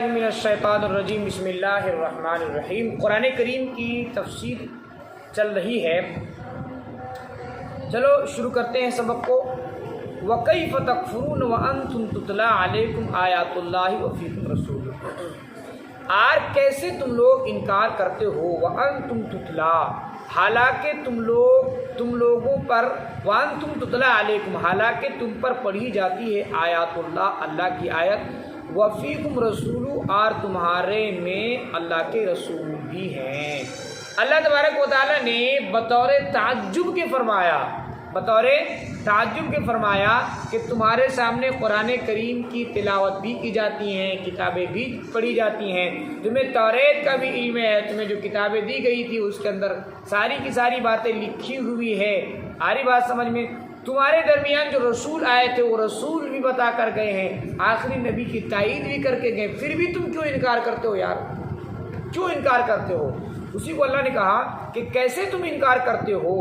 من الشیطان الرجیم بسم اللہ الرحمن الرحیم۔ قرآن کریم کی تفسیر چل رہی ہے، چلو شروع کرتے ہیں سبق کو۔ وَكَيْفَ تَكْفُرُونَ وَأَنْتُمْ تُتْلَى عَلَيْكُمْ آیَاتُ اللَّهِ وَفِيكُمْ رَسُولُهُ، اور کیسے تم لوگ انکار کرتے ہو وَأَنْتُمْ تُتْلَى، حالانکہ تم لوگوں پر وَأَنْتُمْ تُتْلَى عَلَيْكُمْ، حالانکہ تم پر پڑھی جاتی ہے آیات اللہ، اللہ کی آیت، وفیکم رسول، اور تمہارے میں اللہ کے رسول بھی ہیں۔ اللہ تبارک و تعالیٰ نے بطور تعجب کے فرمایا کہ تمہارے سامنے قرآن کریم کی تلاوت بھی کی جاتی ہیں، کتابیں بھی پڑھی جاتی ہیں، تمہیں توریت کا بھی علم ہے، تمہیں جو کتابیں دی گئی تھی اس کے اندر ساری کی ساری باتیں لکھی ہوئی ہے۔ آ رہی بات سمجھ میں؟ تمہارے درمیان جو رسول آئے تھے وہ رسول بھی بتا کر گئے ہیں، آخری نبی کی تائید بھی کر کے گئے، پھر بھی تم کیوں انکار کرتے ہو یار؟ کیوں انکار کرتے ہو؟ اسی کو اللہ نے کہا کہ کیسے تم انکار کرتے ہو؟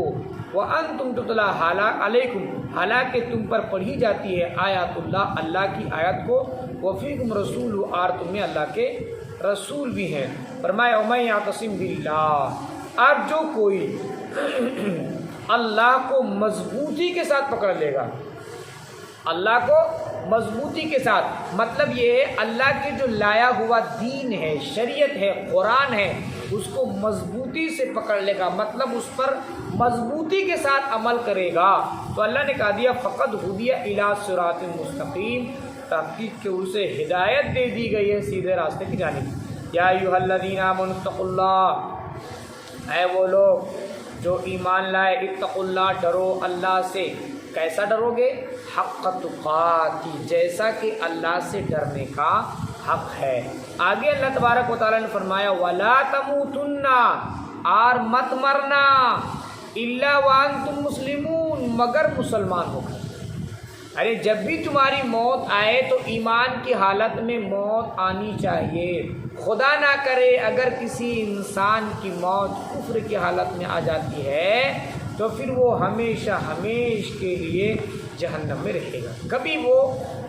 وَأَنْتُمْ تُتْلَى عَلَيْكُمْ، حالانکہ تم پر پڑھی جاتی ہے آیات اللہ، اللہ کی آیت کو، وَفِيكُمْ رَسُولُ، اور تم میں اللہ کے رسول بھی ہیں۔ فرمایا وَمَن يَعْتَصِم بِاللَّهِ، اب جو کوئی اللہ کو مضبوطی کے ساتھ پکڑ لے گا، اللہ کو مضبوطی کے ساتھ، مطلب یہ ہے اللہ کے جو لایا ہوا دین ہے، شریعت ہے، قرآن ہے، اس کو مضبوطی سے پکڑ لے گا، مطلب اس پر مضبوطی کے ساتھ عمل کرے گا، تو اللہ نے کہا دیا فقد ہدی الی صراط مستقیم، تحقیق کہ اسے ہدایت دے دی گئی ہے سیدھے راستے کی جانب۔ یا ایھا الذین آمنوا اتقوا اللہ، اے وہ لوگ جو ایمان لائے، اتقوا اللہ، ڈرو اللہ سے۔ کیسا ڈرو گے؟ حق تقاتی، جیسا کہ اللہ سے ڈرنے کا حق ہے۔ آگے اللہ تبارک و تعالیٰ نے فرمایا وَلَا تَمُوتُنَّ، اور مت مرنا، إِلَّا وَأَنْتُمْ مُسْلِمُونَ، مگر مسلمان ہو کر۔ ارے جب بھی تمہاری موت آئے تو ایمان کی حالت میں موت آنی چاہیے۔ خدا نہ کرے اگر کسی انسان کی موت کفر کی حالت میں آ جاتی ہے تو پھر وہ ہمیشہ کے لیے جہنم میں رہے گا، کبھی وہ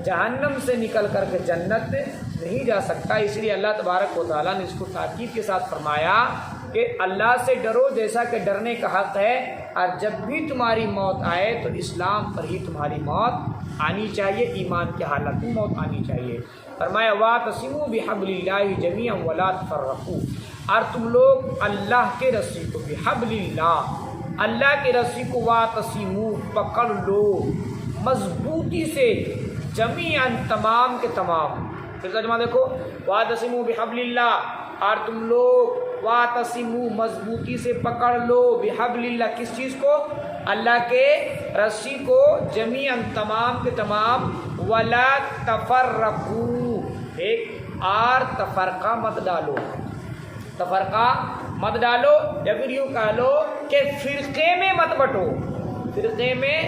جہنم سے نکل کر کے جنت نہیں جا سکتا۔ اس لیے اللہ تبارک و تعالیٰ نے اس کو تاکید کے ساتھ فرمایا کہ اللہ سے ڈرو جیسا کہ ڈرنے کا حق ہے، اور جب بھی تمہاری موت آئے تو اسلام پر ہی تمہاری موت آنی چاہیے، ایمان کی حالت میں موت آنی چاہیے۔ فرمایا وَاعْتَصِمُوا بِحَبْلِ اللَّهِ جَمِيعًا وَلَا تَفَرَّقُوا، اور تم لوگ اللہ کے رسی کو، بحبل اللہ، اللہ کے رسی کو، وَاعْتَصِمُوا، پکڑ لو مضبوطی سے، جمیعاً، تمام کے تمام۔ پھر ترجمہ دیکھو، وَاعْتَصِمُوا بِحَبْلِ اللَّهِ، اور تم لوگ وَاعْتَصِمُوا، مضبوطی سے پکڑ لو، بحبل اللہ، کس چیز کو؟ اللہ کے رسی کو، جمیعاً، تمام کے تمام، وَلَا تَفَرَّقُوا، ایک، اور تفرقہ مت ڈالو، تفرقہ مت ڈالو، یا پھر یوں کہہ لو کہ فرقے میں مت بٹو، فرقے میں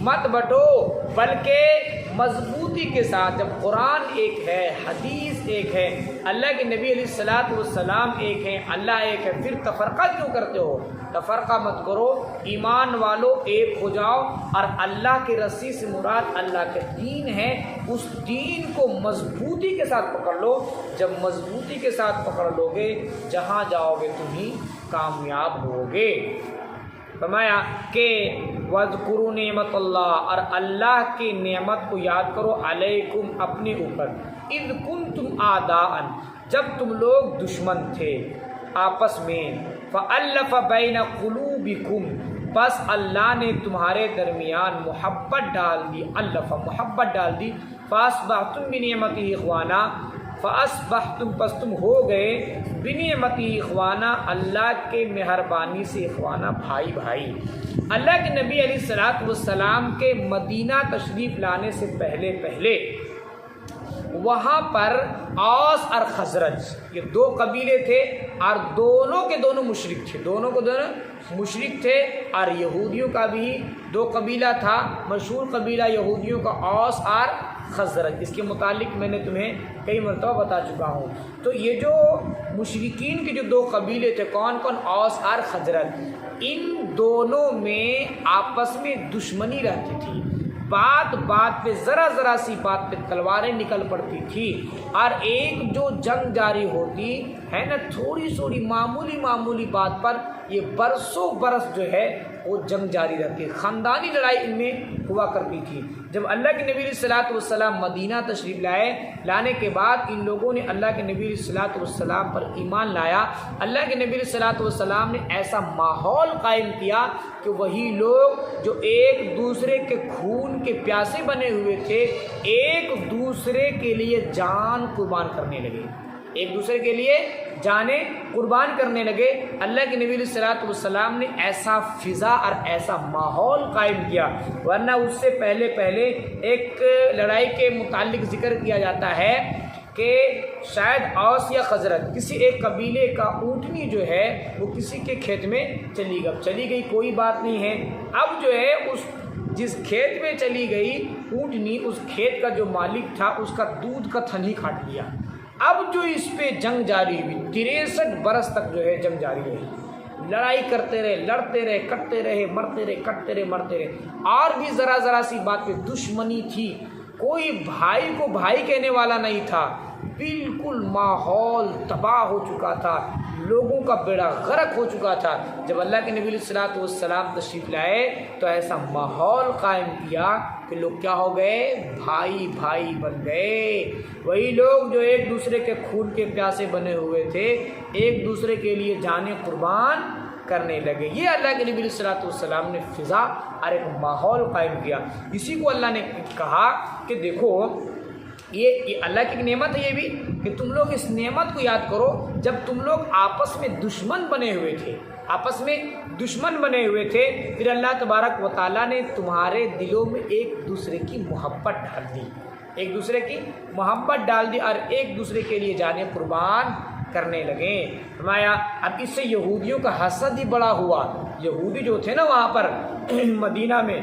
مت بٹو، بلکہ مضبوطی کے ساتھ۔ جب قرآن ایک ہے، حدیث ایک ہے، اللہ کے نبی علیہ الصلاۃ والسلام ایک ہیں، اللہ ایک ہے، پھر تفرقہ کیوں کرتے ہو؟ تفرقہ مت کرو، ایمان والو ایک ہو جاؤ، اور اللہ کی رسی سے مراد اللہ کے دین ہے، اس دین کو مضبوطی کے ساتھ پکڑ لو۔ جب مضبوطی کے ساتھ پکڑ لو گے، جہاں جاؤ گے تم ہی کامیاب ہوگے۔ فرمایا کہ وَاذْكُرُوا نِعْمَتَ اللَّهِ، اور اللہ کی نعمت کو یاد کرو، علیکم، اپنے اوپر، اِذْ كُنْتُمْ أَعْدَاءً، جب تم لوگ دشمن تھے آپس میں، فَأَلَّفَ بَيْنَ قُلُوبِكُمْ، بس اللہ نے تمہارے درمیان محبت ڈال دی، الف، محبت ڈال دی، فَأَصْبَحْتُمْ بِنِعْمَتِهِ إِخْوَانًا، فَأَصْبَحْتُمْ، پس تم ہو گئے، بِنِعْمَتِهِ إِخْوَانًا، اللہ کے مہربانی سے، اخوانہ، بھائی بھائی۔ اللہ کے نبی علیہ الصلاۃ والسلام کے مدینہ تشریف لانے سے پہلے وہاں پر اوس اور خزرج، یہ دو قبیلے تھے، اور دونوں کے دونوں مشرک تھے، دونوں کو دونوں مشرک تھے، اور یہودیوں کا بھی دو قبیلہ تھا، مشہور قبیلہ یہودیوں کا اوس اور خزرج، اس کے متعلق میں نے تمہیں کئی مرتبہ بتا چکا ہوں۔ تو یہ جو مشرکین کے جو دو قبیلے تھے، کون کون؟ اوس اور خزرج، ان دونوں میں آپس میں دشمنی رہتی تھی، بات بات پہ ذرا ذرا سی بات پہ تلواریں نکل پڑتی تھی، اور ایک جو جنگ جاری ہوتی ہے نا تھوڑی تھوڑی معمولی بات پر یہ برسوں برس جو ہے وہ جنگ جاری رہتی، خاندانی لڑائی ان میں ہوا کرتی تھی۔ جب اللہ کے نبی صلی اللہ علیہ وسلم مدینہ تشریف لانے کے بعد ان لوگوں نے اللہ کے نبی صلی اللہ علیہ وسلم پر ایمان لایا۔ اللہ کے نبی صلی اللہ علیہ وسلم نے ایسا ماحول قائم کیا کہ وہی لوگ جو ایک دوسرے کے خون کے پیاسے بنے ہوئے تھے ایک دوسرے کے لیے جان قربان کرنے لگے، ایک دوسرے کے لیے جانیں قربان کرنے لگے۔ اللہ کے نبی صلی اللہ علیہ وسلم نے ایسا فضا اور ایسا ماحول قائم کیا، ورنہ اس سے پہلے ایک لڑائی کے متعلق ذکر کیا جاتا ہے کہ شاید اوس یا خزرج کسی ایک قبیلے کا اونٹنی جو ہے وہ کسی کے کھیت میں چلی گئی، کوئی بات نہیں ہے۔ اب جو ہے اس جس کھیت میں چلی گئی اونٹنی، اس کھیت کا جو مالک تھا اس کا دودھ کا تھن ہی کاٹ لیا۔ اب جو اس پہ جنگ جاری ہوئی 63 برس تک جو ہے جنگ جاری رہی، لڑائی کرتے رہے، لڑتے رہے، کٹتے رہے، مرتے رہے، کٹتے رہے، مرتے رہے، اور بھی ذرا سی بات پہ دشمنی تھی، کوئی بھائی کو بھائی کہنے والا نہیں تھا، بالکل ماحول تباہ ہو چکا تھا، لوگوں کا بیڑا غرق ہو چکا تھا۔ جب اللہ کے نبی علیہ الصلوۃ والسلام تشریف لائے تو ایسا ماحول قائم کیا کہ لوگ کیا ہو گئے، بھائی بن گئے۔ وہی لوگ جو ایک دوسرے کے خون کے پیاسے بنے ہوئے تھے ایک دوسرے کے لیے جانیں قربان کرنے لگے۔ یہ اللہ کے نبی علیہ الصلوۃ والسلام نے فضا اور ایک ماحول قائم کیا۔ اسی کو اللہ نے کہا کہ دیکھو یہ اللہ کی نعمت ہے، یہ بھی کہ تم لوگ اس نعمت کو یاد کرو جب تم لوگ آپس میں دشمن بنے ہوئے تھے، پھر اللہ تبارک و تعالیٰ نے تمہارے دلوں میں ایک دوسرے کی محبت ڈال دی اور ایک دوسرے کے لیے جانیں قربان کرنے لگے۔ فرمایا اب اس سے یہودیوں کا حسد ہی بڑا ہوا۔ یہودی جو تھے نا وہاں پر مدینہ میں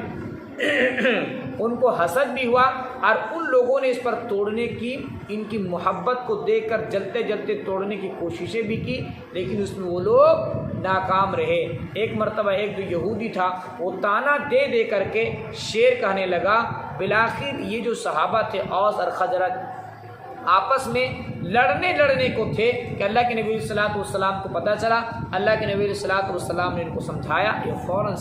ان کو حسد بھی ہوا، اور ان لوگوں نے اس پر توڑنے کی، ان کی محبت کو دیکھ کر جلتے توڑنے کی کوششیں بھی کی، لیکن اس میں وہ لوگ ناکام رہے۔ ایک مرتبہ ایک جو یہودی تھا وہ تانا دے کر کے شعر کہنے لگا۔ بالآخر یہ جو صحابہ تھے اوس اور خزرج آپس میں لڑنے کو تھے کہ اللہ کے نبی صلی اللہ علیہ وسلم کو پتہ چلا، اللہ کے نبی صلی اللہ علیہ وسلم نے ان کو سمجھایا، یہ فوراً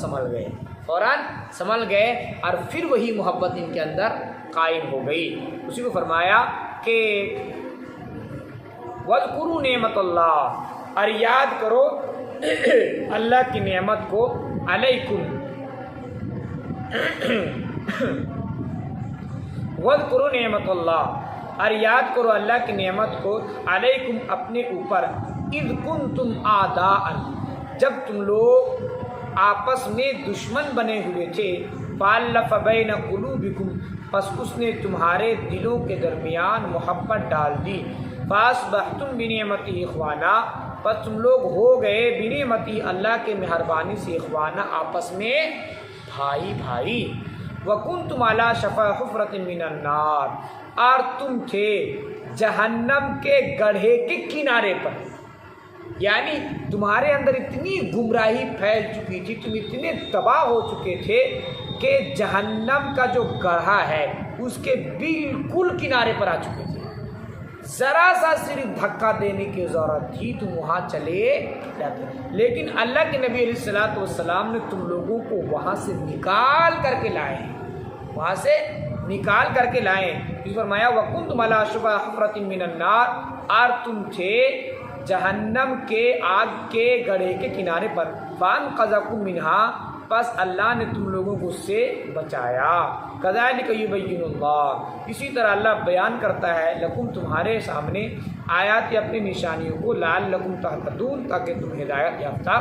سنبھل گئے اور پھر وہی محبت ان کے اندر قائم ہو گئی۔ اسی کو فرمایا کہ وَاذْكُرُوا نِعْمَتَ اللَّهِ، اور یاد کرو اللہ کی نعمت کو، علیکم وَاذْكُرُوا نِعْمَتَ اللَّهِ، اور یاد کرو اللہ کی نعمت کو، علیکم اپنے اوپر، اذ کنتم اعداء، جب تم لوگ آپس میں دشمن بنے ہوئے تھے، فَأَلَّفَ بَيْنَ قُلُوبِكُمْ، پس اس نے تمہارے دلوں کے درمیان محبت ڈال دی، فَأَصْبَحْتُمْ بِنِعْمَتِهِ إِخْوَانًا، پس تم لوگ ہو گئے بِنِعْمَتِهِ، اللہ کے مہربانی سے، اخوانا آپس میں بھائی۔ وَكُنْتُمْ عَلَى شَفَا حُفْرَةٍ مِّنَ النَّارِ، اور تم تھے جہنم کے گڑھے کے کنارے پر، یعنی تمہارے اندر اتنی گمراہی پھیل چکی تھی، تم اتنے تباہ ہو چکے تھے کہ جہنم کا جو گڑھا ہے اس کے بالکل کنارے پر آ چکے تھے، ذرا سا صرف دھکا دینے کی ضرورت تھی تم وہاں چلے جاتے، لیکن اللہ کے نبی علیہ الصلوۃ والسلام نے تم لوگوں کو وہاں سے نکال کر کے لائے ہیں۔ فرمایا وَكُنْتُمْ عَلَىٰ شَفَا حُفْرَةٍ مِّنَ النَّارِ، اور تم تھے جہنم کے آگ کے گڑھے کے کنارے پر، فَأَنْقَذَكُم مِّنْهَا، پس اللہ نے تم لوگوں کو اس سے بچایا۔ كَذَلِكَ يُبَيِّنُ اللَّهُ، اسی طرح اللہ بیان کرتا ہے، لکم تمہارے سامنے، آیات اپنی نشانیوں کو، لعلکم تہتدون، تاکہ تم ہدایت یافتہ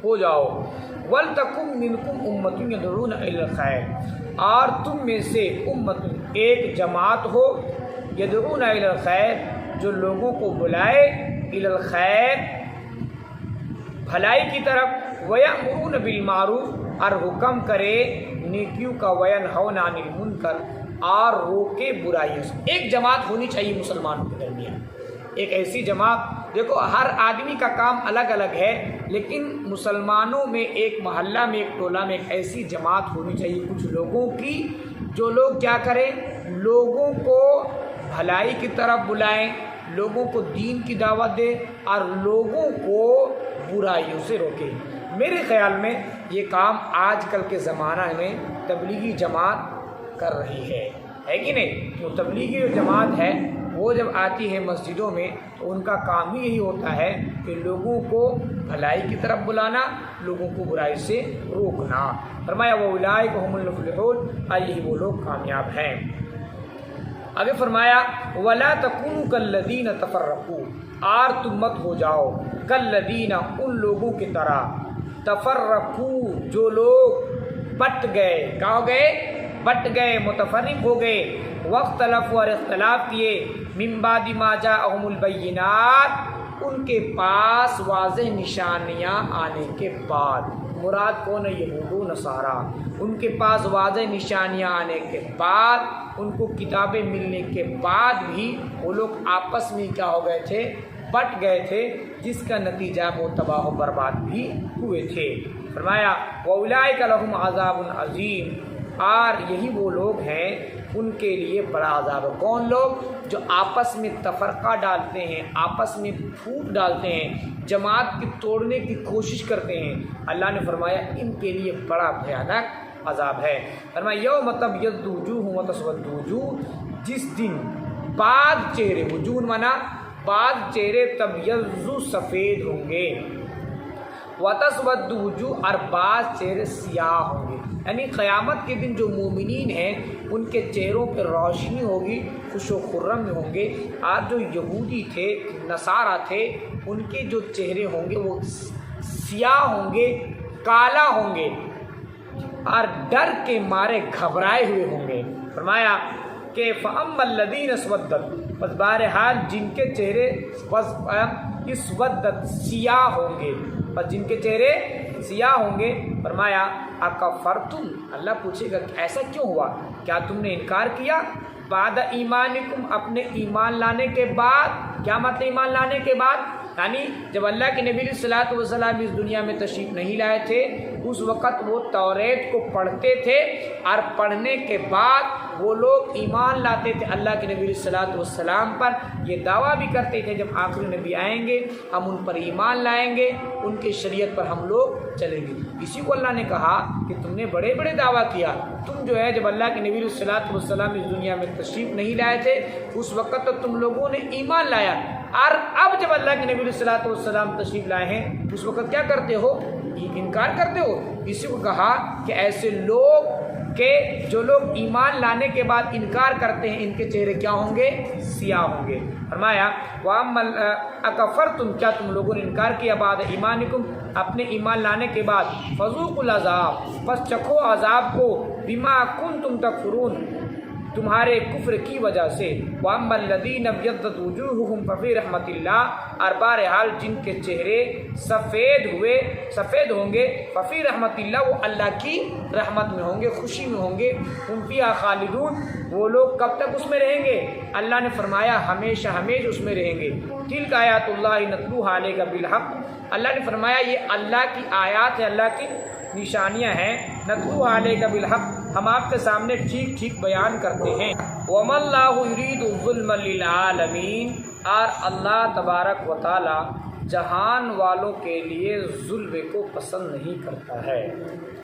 ہو جاؤ۔ وَلْتَكُن مِّنكُمْ أُمَّةٌ يَدْعُونَ إِلَى الْخَيْرِ، اور تم میں سے امت ایک جماعت ہو، يَدْعُونَ إِلَى الْخَيْرِ، جو لوگوں کو بلائے، إِلَى الْخَيْرِ، بھلائی کی طرف، وَيَأْمُرُونَ بِالْمَعْرُوفِ، اور حکم کرے نیکیوں کا، وَيَنْهَوْنَ عَنِ الْمُنْكَرِ، اور روکے برائیوں سے۔ ایک جماعت ہونی چاہیے مسلمانوں کے درمیان، ایک ایسی جماعت، دیکھو ہر آدمی کا کام الگ الگ ہے، لیکن مسلمانوں میں ایک محلہ میں ایک ٹولہ میں ایک ایسی جماعت ہونی چاہیے کچھ لوگوں کی، جو لوگ کیا کریں، لوگوں کو بھلائی کی طرف بلائیں، لوگوں کو دین کی دعوت دیں اور لوگوں کو برائیوں سے روکیں۔ میرے خیال میں یہ کام آج کل کے زمانہ میں تبلیغی جماعت کر رہی ہے کہ نہیں؟ تو تبلیغی جو جماعت ہے وہ جب آتی ہے مسجدوں میں تو ان کا کام ہی یہی ہوتا ہے کہ لوگوں کو بھلائی کی طرف بلانا، لوگوں کو برائی سے روکنا۔ فرمایا وَأُولَٰئِکَ هُمُ الْمُفْلِحُونَ، اور یہی وہ لوگ کامیاب ہیں۔ آگے فرمایا وَلَا تَكُونُوا كَالَّذِينَ تَفَرَّقُوا، اور تم مت ہو جاؤ کالذین، ان لوگوں کی طرح، تفرقوا، جو لوگ بٹ گئے، کیا ہو گئے؟ بٹ گئے، متفرق ہو گئے، واختلفوا، اور اختلاف کیے، من بعد ما جاءہم البینات، ان کے پاس واضح نشانیاں آنے کے بعد۔ مراد کون ہے؟ یہود و نصارہ۔ ان کے پاس واضح نشانیاں آنے کے بعد، ان کو کتابیں ملنے کے بعد بھی وہ لوگ آپس میں کیا ہو گئے تھے؟ بٹ گئے تھے، جس کا نتیجہ وہ تباہ و برباد بھی ہوئے تھے۔ فرمایا وَأُولَٰئِکَ لَهُمْ عَذَابٌ عَظِیمٌ، اور یہی وہ لوگ ہیں ان کے لیے بڑا عذاب ہے۔ کون لوگ؟ جو آپس میں تفرقہ ڈالتے ہیں، آپس میں پھوٹ ڈالتے ہیں، جماعت کی توڑنے کی کوشش کرتے ہیں، اللہ نے فرمایا ان کے لیے بڑا بھیانک عذاب ہے۔ فرمایا یوم تبیض وجوہ وتسود وجوہ، جس دن بعض چہرے، وجوہ مانا بعض چہرے، تبیض سفید ہوں گے، وتسود وجوہ، اور بعض چہرے سیاہ ہوں گے، یعنی قیامت کے دن جو مومنین ہیں ان کے چہروں پہ روشنی ہوگی، خوش و خرم میں ہوں گے، اور جو یہودی تھے، نصارہ تھے، ان کے جو چہرے ہوں گے وہ سیاہ ہوں گے، کالا ہوں گے، اور ڈر کے مارے گھبرائے ہوئے ہوں گے۔ فرمایا کہ فَأَمَّا الَّذِينَ اسْوَدَّتْ، بس بہرحال جن کے چہرے اسودت، سیاہ ہوں گے، بس جن کے چہرے سیاہ ہوں گے، فرمایا اکفرتم، اللہ پوچھے گا کہ ایسا کیوں ہوا؟ کیا تم نے انکار کیا؟ بعد ایمانکم، اپنے ایمان لانے کے بعد۔ کیا مطلب ایمان لانے کے بعد؟ یعنی جب اللہ کے نبی صلی اللہ علیہ وسلم اس دنیا میں تشریف نہیں لائے تھے، اس وقت وہ توریت کو پڑھتے تھے، اور پڑھنے کے بعد وہ لوگ ایمان لاتے تھے اللہ کے نبی صلی اللہ علیہ وسلم پر، یہ دعویٰ بھی کرتے تھے جب آخری نبی آئیں گے ہم ان پر ایمان لائیں گے، ان کی شریعت پر ہم لوگ چلیں گے۔ اسی کو اللہ نے کہا کہ تم نے بڑے بڑے دعویٰ کیا، تم جو ہے جب اللہ کے نبی صلی اللہ علیہ وسلم اس دنیا میں تشریف نہیں لائے تھے اس وقت تو تم لوگوں نے ایمان لایا، اور اب جب اللہ کے نبی صلی اللہ علیہ وسلم تشریف لائے ہیں اس وقت کیا کرتے ہو؟ انکار کرتے ہو۔ اسی کو کہا کہ ایسے لوگ کہ جو لوگ ایمان لانے کے بعد انکار کرتے ہیں ان کے چہرے کیا ہوں گے؟ سیاہ ہوں گے۔ فرمایا وَأَمَّا أَكَفَرْتُمْ، کیا تم لوگوں نے انکار کیا بعد ایمانکم، اپنے ایمان لانے کے بعد، فَذُوقُوا الْعَذَابَ، بس چکھو عذاب کو، بِمَا كُنْتُمْ تَكْفُرُونَ، تمہارے کفر کی وجہ سے۔ وَأَمَّا الَّذِينَ ابْيَضَّتْ وُجُوهُهُمْ فَفِي رَحْمَةِ اللَّهِ، اور بہرحال جن کے چہرے سفید ہوں گے، ففی رحمت اللہ، وہ اللہ کی رحمت میں ہوں گے، خوشی میں ہوں گے، ہم فیہا خالدون، وہ لوگ کب تک اس میں رہیں گے؟ اللہ نے فرمایا ہمیشہ ہمیشہ اس میں رہیں گے۔ تلک آیات اللہ نتلوہا علیک بالحق، اللہ نے فرمایا یہ اللہ کی آیات ہے، اللہ کی نشانیاں ہیں، نتلوہا علیک بالحق، ہم آپ کے سامنے ٹھیک ٹھیک بیان کرتے ہیں۔ وَمَا اللَّهُ يُرِيدُ الظُّلْمَ لِلْعَالَمِينَ، اور اللہ تبارک و تعالی جہان والوں کے لیے ظلم کو پسند نہیں کرتا ہے۔